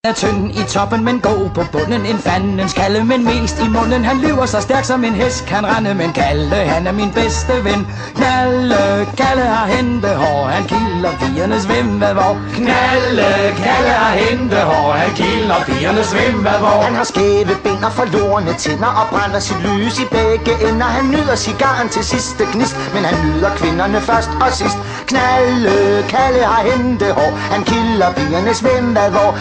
Er tynd i toppen, men god på bunden. En fandens kalde, men mest i munden. Han lyver så stærk som en hest kan rende. Men Kalle, han er min bedste ven. Kalle har hentehår. Han kilder pigernes svimmelvår. Kalle har hentehår. Han kilder pigernes svimmelvår. Han har skæve ben og forlorne tænder og brænder sit lys i begge ender. Han nyder cigaren til sidste gnist, men han nyder kvinderne først og sidst. Kalle har hentehår. Han kilder pigernes svimmelvår.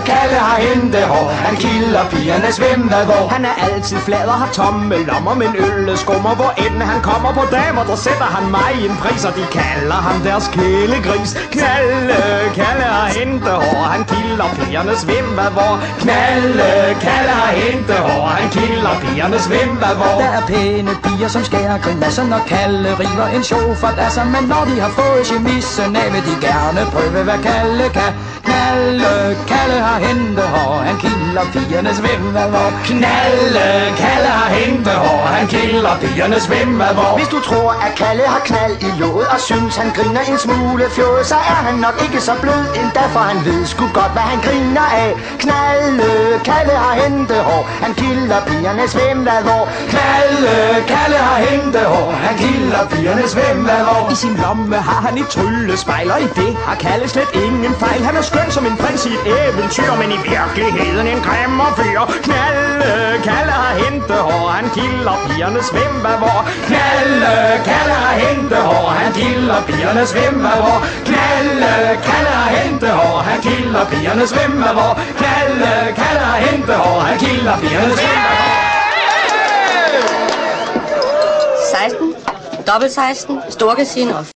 Kalle har hentehår. Han kilder pigernes svimmelvår. Han er altid flad og har tomme lommer, men øllet skummer, hvor end han kommer på damer, der sætter han mig en pris, og de kalder ham deres kælegris. Kalle har hentehår. Han kilder pigernes svimmelvår. Kalle har hentehår. Han kilder pigernes svimmelvår. Der er pæne piger, som skærer grimasser, når Kalle river en chauffeur dasser. Men når de har fået chemissen af, vil de gerne prøve, hvad Kalle kan. Kalle har hentehår. Han kilder pigernes svimmelvår. Kalle har hentehår. Han kilder pigernes svimmelvår. Hvis du tror, at Kalle har knald i låget og synes, han griner en smule fjået, så er han nok ikke så blød endda, for han ved sgu godt, hvad han griner af. Kalle har hentehår. Han kilder pigernes svimmelvår. Kalle har hentehår. Han kilder pigernes svimmelvår. I sin lomme har han et tryllespejl, og i det har Kalle slet ingen fejl. Han er skøn som en prins i et eventyr, men i virkeligheden en grimmer fyr. Kalle har hentehår. Han kilder pigernes svimmelvår. Kalle har hentehår. Han kilder pigernes svimmelvår. Kalle har hentehår. Han kilder pigernes svimmelvår. Kalle har hentehår. Han kilder pigernes svimmelvår. 16, dobbelt 16, Storcasino.